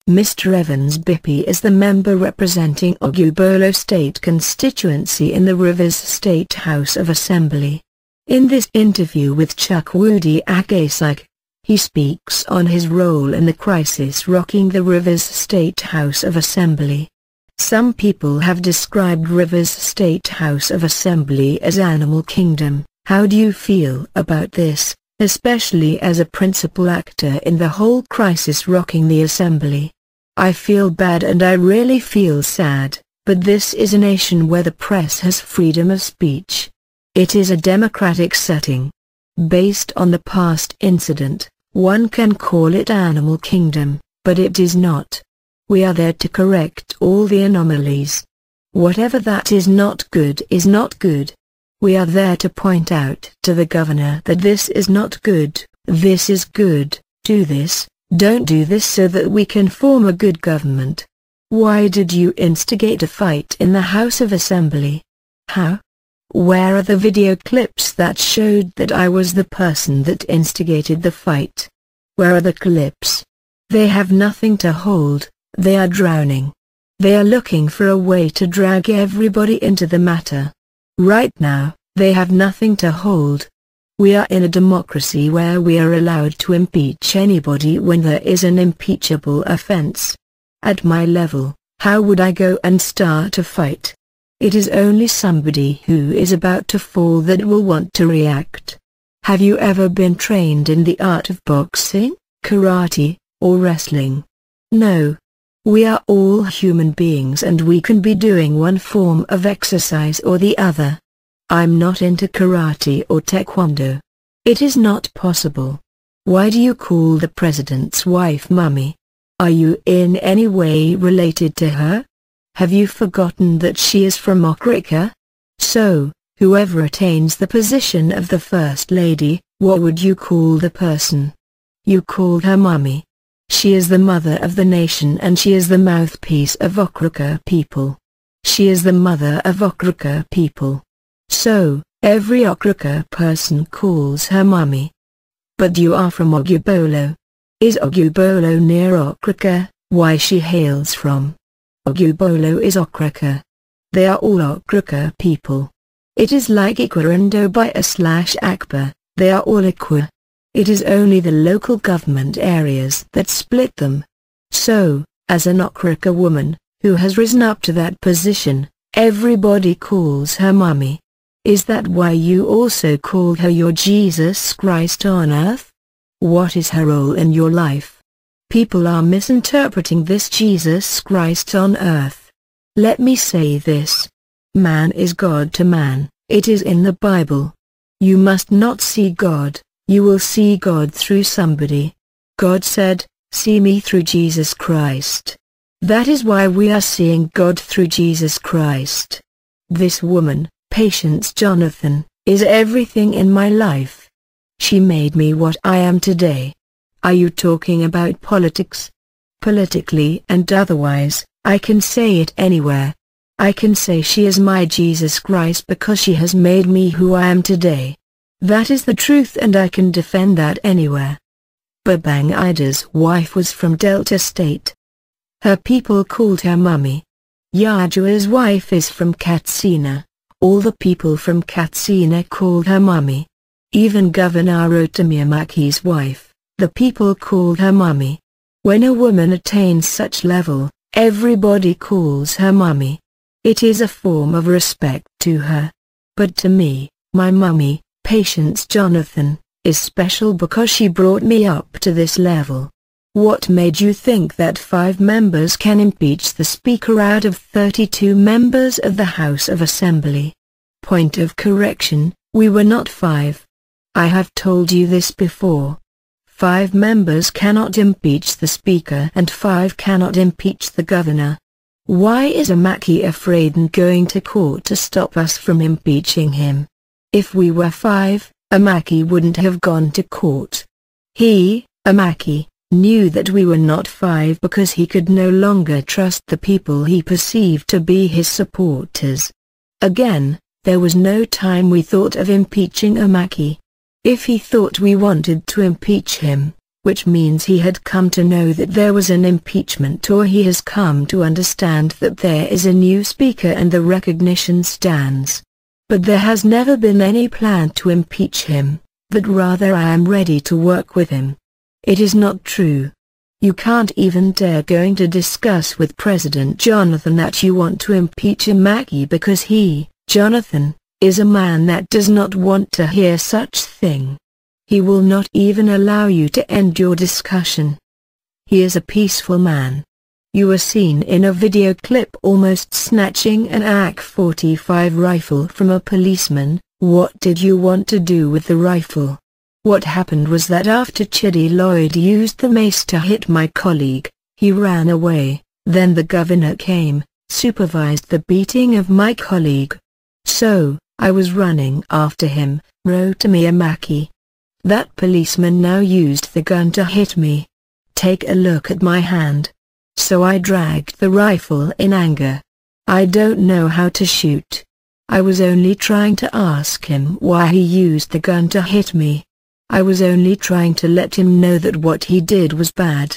Mr. Evans Bipi is the member representing Ogu Bolo State Constituency in the Rivers State House of Assembly. In this interview with CHUKWUDI AKASIKE, he speaks on his role in the crisis rocking the Rivers State House of Assembly. Some people have described Rivers State House of Assembly as animal kingdom. How do you feel about this, especially as a principal actor in the whole crisis rocking the Assembly? I feel bad and I really feel sad, but this is a nation where the press has freedom of speech. It is a democratic setting. Based on the past incident, one can call it animal kingdom, but it is not. We are there to correct all the anomalies. Whatever that is not good is not good. We are there to point out to the governor that this is not good, this is good, do this, don't do this so that we can form a good government. Why did you instigate a fight in the House of Assembly? How? Where are the video clips that showed that I was the person that instigated the fight? Where are the clips? They have nothing to hold, they are drowning. They are looking for a way to drag everybody into the matter. Right now, they have nothing to hold. We are in a democracy where we are allowed to impeach anybody when there is an impeachable offense. At my level, how would I go and start a fight? It is only somebody who is about to fall that will want to react. Have you ever been trained in the art of boxing, karate, or wrestling? No. We are all human beings and we can be doing one form of exercise or the other. I'm not into karate or taekwondo. It is not possible. Why do you call the president's wife Mummy? Are you in any way related to her? Have you forgotten that she is from Africa? So, whoever attains the position of the First Lady, what would you call the person? You call her Mummy. She is the mother of the nation and she is the mouthpiece of Africa people. She is the mother of Africa people. So, every Africa person calls her Mummy. But you are from Ogu Bolo. Is Ogu Bolo near Africa, why she hails from? Ogu Bolo is Africa. They are all Africa people. It is like Ikwa and Obi/Akbar, they are all Ikwa. It is only the local government areas that split them. So, as an Africa woman, who has risen up to that position, everybody calls her Mummy. Is that why you also call her your Jesus Christ on earth? What is her role in your life? People are misinterpreting this Jesus Christ on earth. Let me say this. Man is God to man, it is in the Bible. You must not see God. You will see God through somebody. God said, "See me through Jesus Christ." That is why we are seeing God through Jesus Christ. This woman, Patience Jonathan, is everything in my life. She made me what I am today. Are you talking about politics? Politically and otherwise, I can say it anywhere. I can say she is my Jesus Christ because she has made me who I am today. That is the truth and I can defend that anywhere. Babang Ida's wife was from Delta State. Her people called her Mummy. Yajua's wife is from Katsina. All the people from Katsina called her Mummy. Even Governor Rotamiamaki's wife, the people called her Mummy. When a woman attains such level, everybody calls her Mummy. It is a form of respect to her. But to me, my Mummy, Patience Jonathan, is special because she brought me up to this level. What made you think that 5 members can impeach the Speaker out of 32 members of the House of Assembly? Point of correction, we were not 5. I have told you this before. 5 members cannot impeach the Speaker and 5 cannot impeach the Governor. Why is Amaki afraid and going to court to stop us from impeaching him? If we were 5, Amaki wouldn't have gone to court. He, Amaki, knew that we were not 5 because he could no longer trust the people he perceived to be his supporters. Again, there was no time we thought of impeaching Amaki. If he thought we wanted to impeach him, which means he had come to know that there was an impeachment, or he has come to understand that there is a new speaker and the recognition stands. But there has never been any plan to impeach him, but rather I am ready to work with him. It is not true. You can't even dare going to discuss with President Jonathan that you want to impeach Imaki, because he, Jonathan, is a man that does not want to hear such thing. He will not even allow you to end your discussion. He is a peaceful man. You were seen in a video clip almost snatching an AK-45 rifle from a policeman. What did you want to do with the rifle? What happened was that after Chidi Lloyd used the mace to hit my colleague, he ran away. Then the governor came, supervised the beating of my colleague. So, I was running after him, Rotimi Imaki. That policeman now used the gun to hit me. Take a look at my hand. So I dragged the rifle in anger. I don't know how to shoot. I was only trying to ask him why he used the gun to hit me. I was only trying to let him know that what he did was bad.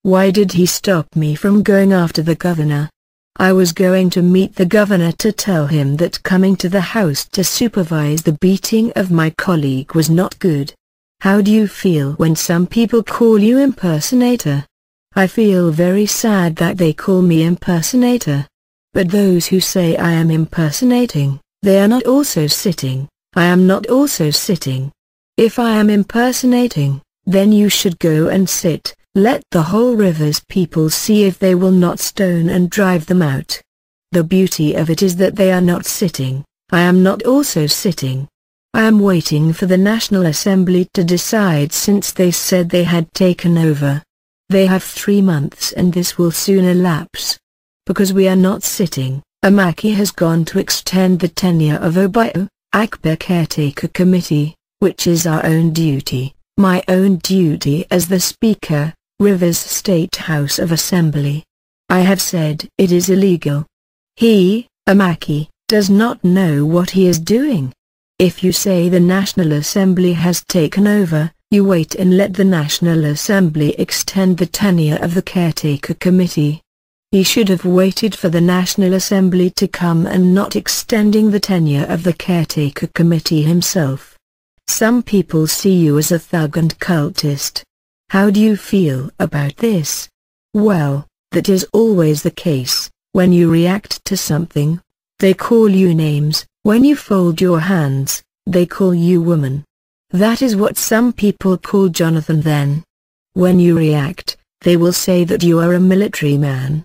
Why did he stop me from going after the governor? I was going to meet the governor to tell him that coming to the house to supervise the beating of my colleague was not good. How do you feel when some people call you impersonator? I feel very sad that they call me impersonator. But those who say I am impersonating, they are not also sitting. I am not also sitting. If I am impersonating, then you should go and sit. Let the whole Rivers people see if they will not stone and drive them out. The beauty of it is that they are not sitting. I am not also sitting. I am waiting for the National Assembly to decide, since they said they had taken over. They have 3 months and this will soon elapse. Because we are not sitting, Imaki has gone to extend the tenure of Obu Akasike Caretaker Committee, which is our own duty, my own duty as the Speaker, Rivers State House of Assembly. I have said it is illegal. He, Imaki, does not know what he is doing. If you say the National Assembly has taken over, you wait and let the National Assembly extend the tenure of the Caretaker Committee. He should have waited for the National Assembly to come and not extending the tenure of the Caretaker Committee himself. Some people see you as a thug and cultist. How do you feel about this? Well, that is always the case. When you react to something, they call you names. When you fold your hands, they call you woman. That is what some people call Jonathan then. When you react, they will say that you are a military man.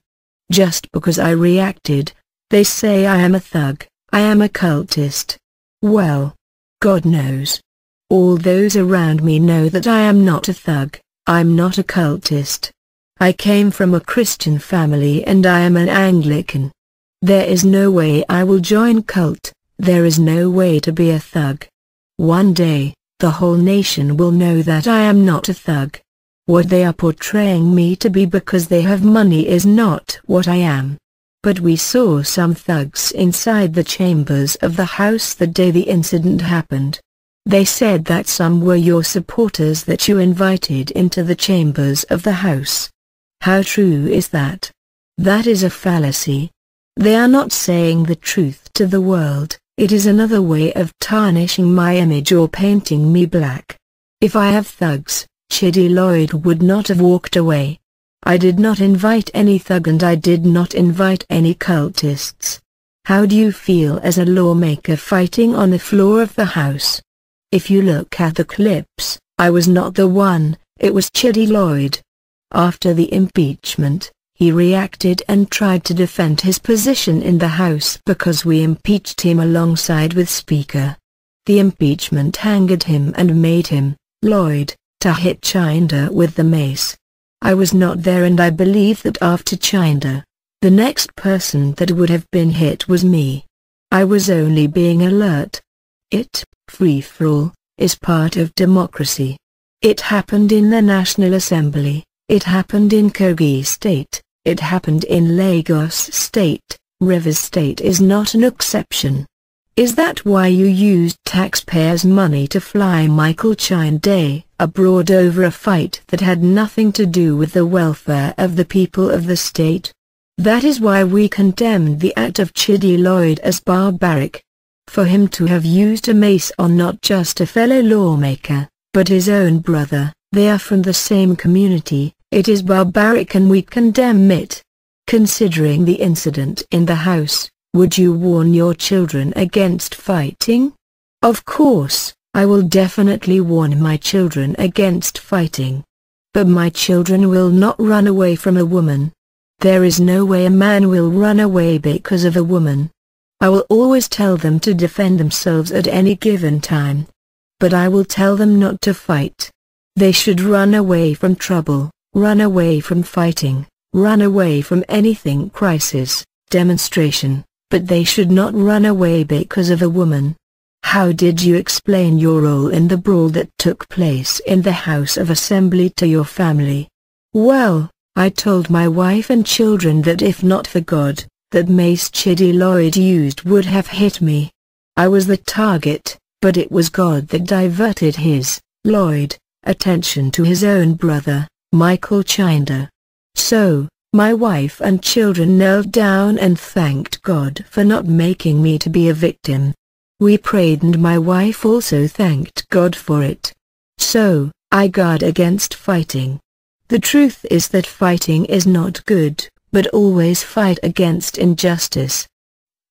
Just because I reacted, they say I am a thug, I am a cultist. Well, God knows. All those around me know that I am not a thug, I'm not a cultist. I came from a Christian family and I am an Anglican. There is no way I will join cult, there is no way to be a thug. One day, the whole nation will know that I am not a thug. What they are portraying me to be because they have money is not what I am. But we saw some thugs inside the chambers of the house the day the incident happened. They said that some were your supporters that you invited into the chambers of the house. How true is that? That is a fallacy. They are not saying the truth to the world. It is another way of tarnishing my image or painting me black. If I have thugs, Chidi Lloyd would not have walked away. I did not invite any thug and I did not invite any cultists. How do you feel as a lawmaker fighting on the floor of the House? If you look at the clips, I was not the one, it was Chidi Lloyd. After the impeachment, he reacted and tried to defend his position in the House because we impeached him alongside with Speaker. The impeachment angered him and made him, Lloyd, to hit Chinda with the mace. I was not there and I believe that after Chinda, the next person that would have been hit was me. I was only being alert. Free-for-all, is part of democracy. It happened in the National Assembly, it happened in Kogi State, it happened in Lagos State, Rivers State is not an exception. Is that why you used taxpayers' money to fly Michael Chinde abroad over a fight that had nothing to do with the welfare of the people of the state? That is why we condemned the act of Chidi Lloyd as barbaric. For him to have used a mace on not just a fellow lawmaker, but his own brother, they are from the same community, it is barbaric and we condemn it. Considering the incident in the house, would you warn your children against fighting? Of course, I will definitely warn my children against fighting. But my children will not run away from a woman. There is no way a man will run away because of a woman. I will always tell them to defend themselves at any given time. But I will tell them not to fight. They should run away from trouble, run away from fighting, run away from anything crisis, demonstration, but they should not run away because of a woman. How did you explain your role in the brawl that took place in the House of Assembly to your family? Well, I told my wife and children that if not for God, that mace Chidi Lloyd used would have hit me. I was the target, but it was God that diverted his, Lloyd, attention to his own brother, Michael Chinde. So, my wife and children knelt down and thanked God for not making me to be a victim. We prayed and my wife also thanked God for it. So, I guard against fighting. The truth is that fighting is not good, but always fight against injustice.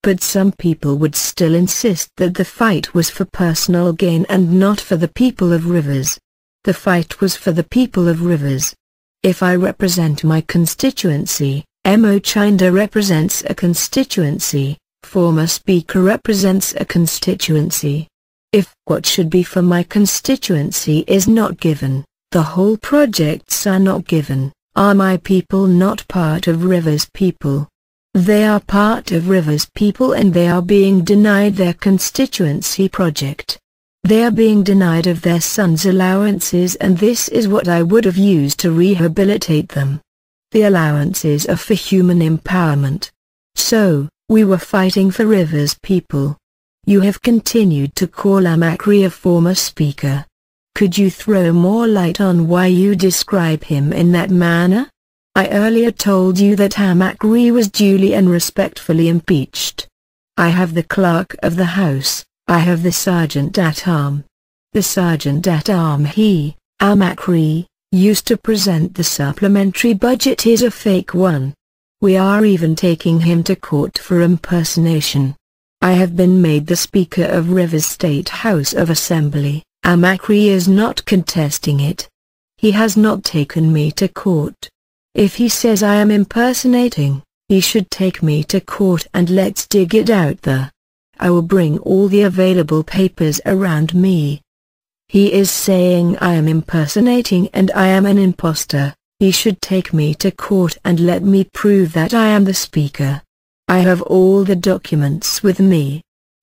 But some people would still insist that the fight was for personal gain and not for the people of Rivers. The fight was for the people of Rivers. If I represent my constituency, Mo Chinde represents a constituency, former Speaker represents a constituency. If what should be for my constituency is not given, the whole projects are not given, are my people not part of Rivers people? They are part of Rivers people and they are being denied their constituency project. They are being denied of their sons' allowances and this is what I would have used to rehabilitate them. The allowances are for human empowerment. So, we were fighting for Rivers people. You have continued to call Amakri a former speaker. Could you throw more light on why you describe him in that manner? I earlier told you that Amakri was duly and respectfully impeached. I have the clerk of the House. I have the sergeant at arm. The sergeant at arm Amakri, used to present the supplementary budget is a fake one. We are even taking him to court for impersonation. I have been made the Speaker of Rivers State House of Assembly. Amakri is not contesting it. He has not taken me to court. If he says I am impersonating, he should take me to court and let's dig it out there. I will bring all the available papers around me. He is saying I am impersonating and I am an imposter. He should take me to court and let me prove that I am the Speaker. I have all the documents with me.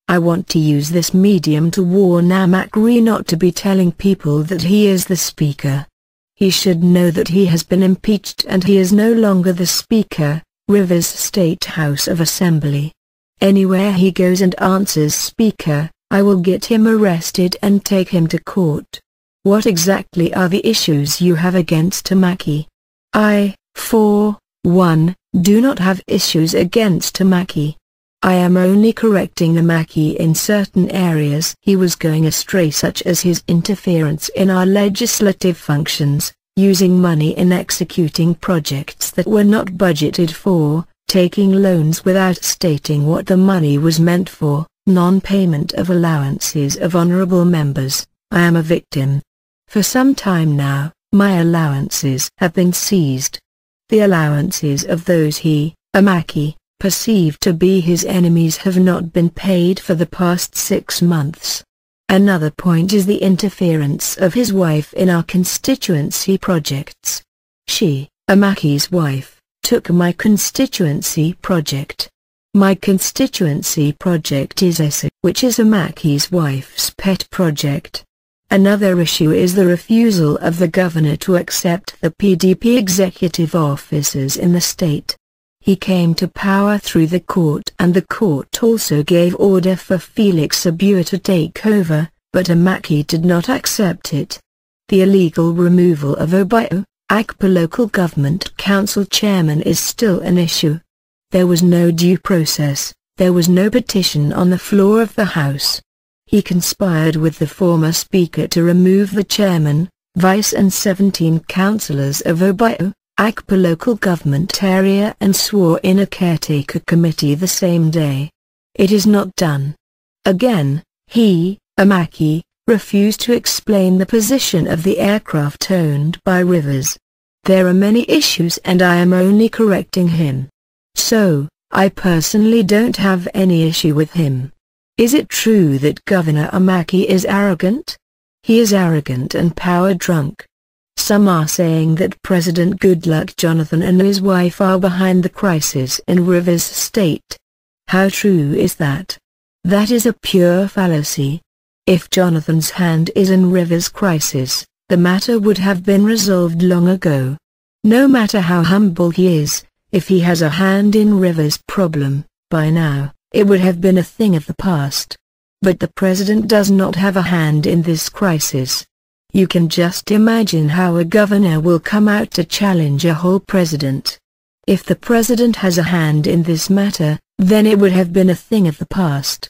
I want to use this medium to warn Amakri not to be telling people that he is the Speaker. He should know that he has been impeached and he is no longer the Speaker, Rivers State House of Assembly. Anywhere he goes and answers Speaker, I will get him arrested and take him to court. What exactly are the issues you have against Tamaki? I, for one, do not have issues against Tamaki. I am only correcting Tamaki in certain areas he was going astray, such as his interference in our legislative functions, using money in executing projects that were not budgeted for, taking loans without stating what the money was meant for, non-payment of allowances of honorable members. I am a victim. For some time now, my allowances have been seized. The allowances of those he, Amaki, perceived to be his enemies have not been paid for the past 6 months. Another point is the interference of his wife in our constituency projects. She, Amaki's wife, took my constituency project. My constituency project is ESA, which is Amaki's wife's pet project. Another issue is the refusal of the governor to accept the PDP executive officers in the state. He came to power through the court, and the court also gave order for Felix Abua to take over, but Amaki did not accept it. The illegal removal of Obu Akpa local government council chairman is still an issue. There was no due process, there was no petition on the floor of the House. He conspired with the former Speaker to remove the chairman, vice and 17 councillors of Obu Akpa local government area and swore in a caretaker committee the same day. It is not done. Again, he, Amaki, refused to explain the position of the aircraft owned by Rivers. There are many issues and I am only correcting him. So, I personally don't have any issue with him. Is it true that Governor Amaki is arrogant? He is arrogant and power-drunk. Some are saying that President Goodluck Jonathan and his wife are behind the crisis in Rivers State. How true is that? That is a pure fallacy. If Jonathan's hand is in Rivers' crisis, the matter would have been resolved long ago. No matter how humble he is, if he has a hand in Rivers' problem, by now, it would have been a thing of the past. But the president does not have a hand in this crisis. You can just imagine how a governor will come out to challenge a whole president. If the president has a hand in this matter, then it would have been a thing of the past.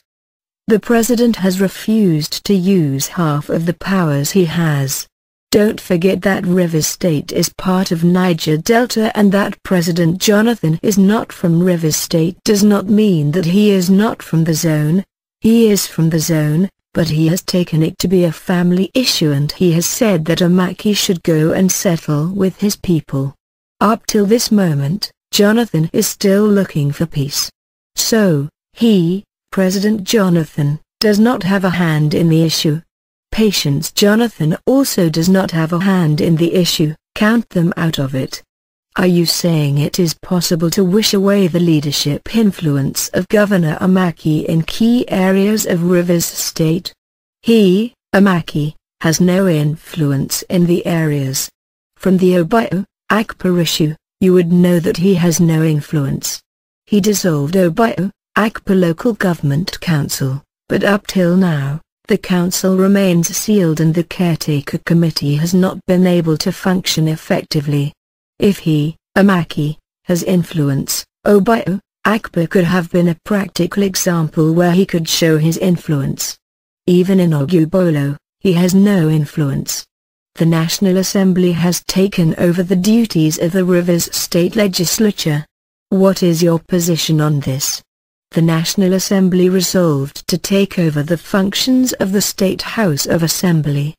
The president has refused to use half of the powers he has. Don't forget that Rivers State is part of Niger Delta, and that President Jonathan is not from Rivers State does not mean that he is not from the zone. He is from the zone, but he has taken it to be a family issue, and he has said that Amaki should go and settle with his people. Up till this moment, Jonathan is still looking for peace. So, he, President Jonathan, does not have a hand in the issue. Patience Jonathan also does not have a hand in the issue. Count them out of it. Are you saying it is possible to wish away the leadership influence of Governor Amaki in key areas of Rivers State? He, Amaki, has no influence in the areas. From the Obu Akpa issue, you would know that he has no influence. He dissolved Obu Akpa Local Government Council, but up till now, the council remains sealed and the caretaker committee has not been able to function effectively. If he, Amaki, has influence, Obu Akpa could have been a practical example where he could show his influence. Even in Ogu Bolo, he has no influence. The National Assembly has taken over the duties of the Rivers State Legislature. What is your position on this? The National Assembly resolved to take over the functions of the State House of Assembly.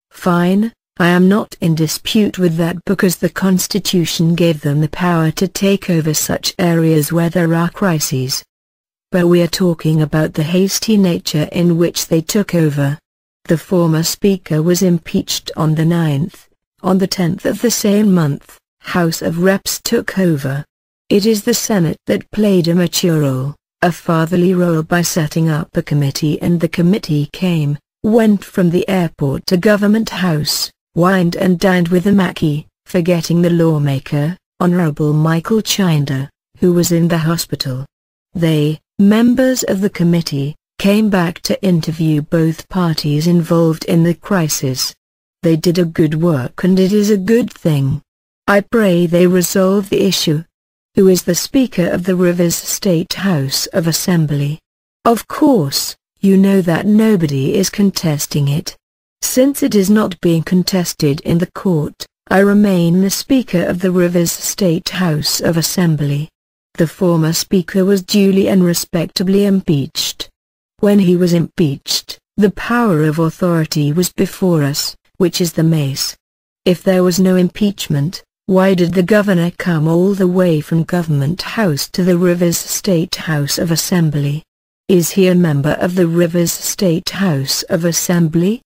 Fine, I am not in dispute with that because the Constitution gave them the power to take over such areas where there are crises. But we are talking about the hasty nature in which they took over. The former Speaker was impeached on the 9th. On the 10th of the same month, House of Reps took over. It is the Senate that played a mature role, a fatherly role by setting up a committee, and the committee went from the airport to Government House, wined and dined with Amaki, forgetting the lawmaker, Honorable Michael Chinder, who was in the hospital. They, members of the committee, came back to interview both parties involved in the crisis. They did a good work and it is a good thing. I pray they resolve the issue. Who is the Speaker of the Rivers State House of Assembly? Of course, you know that nobody is contesting it. Since it is not being contested in the court, I remain the Speaker of the Rivers State House of Assembly. The former Speaker was duly and respectably impeached. When he was impeached, the power of authority was before us, which is the mace. If there was no impeachment, why did the governor come all the way from Government House to the Rivers State House of Assembly? Is he a member of the Rivers State House of Assembly?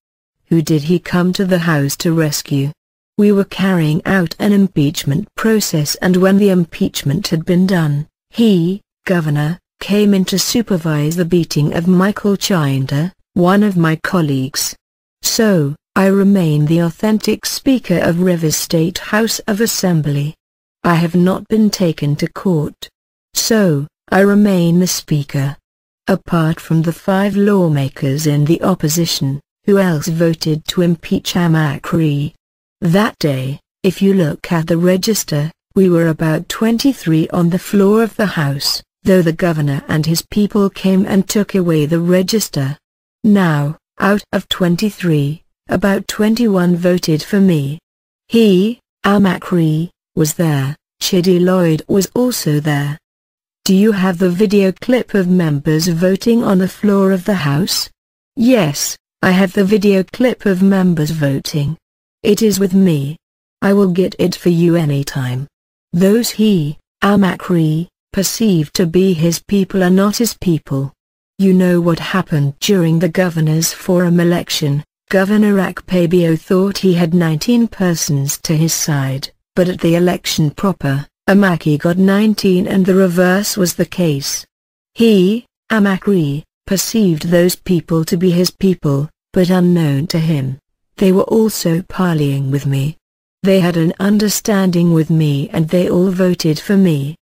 Who did he come to the House to rescue? We were carrying out an impeachment process, and when the impeachment had been done, he, Governor, came in to supervise the beating of Michael Chinder, one of my colleagues. So, I remain the authentic Speaker of Rivers State House of Assembly. I have not been taken to court. So, I remain the Speaker. Apart from the 5 lawmakers in the opposition, who else voted to impeach Amakri? That day, if you look at the register, we were about 23 on the floor of the House, though the governor and his people came and took away the register. Now, out of 23, about 21 voted for me. He, Amakri, was there. Chidi Lloyd was also there. Do you have the video clip of members voting on the floor of the House? Yes, I have the video clip of members voting. It is with me. I will get it for you anytime. Those he, Amakri, perceived to be his people are not his people. You know what happened during the governor's forum election. Governor Akpabio thought he had 19 persons to his side, but at the election proper, Amaki got 19 and the reverse was the case. He, Amakri, perceived those people to be his people, but unknown to him, they were also parleying with me. They had an understanding with me and they all voted for me.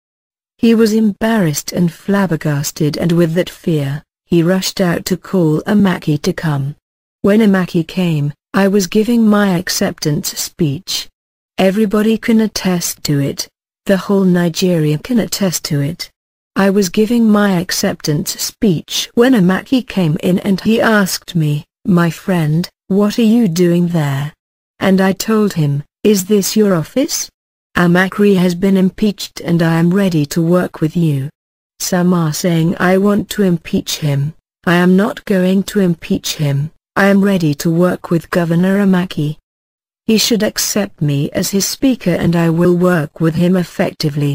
He was embarrassed and flabbergasted, and with that fear, he rushed out to call Amaki to come. When Amaki came, I was giving my acceptance speech. Everybody can attest to it. The whole Nigeria can attest to it. I was giving my acceptance speech when Amaki came in and he asked me, "My friend, what are you doing there?" And I told him, "Is this your office? Amakri has been impeached and I am ready to work with you." Some are saying I want to impeach him. I am not going to impeach him. I am ready to work with Governor Amaki. He should accept me as his speaker and I will work with him effectively.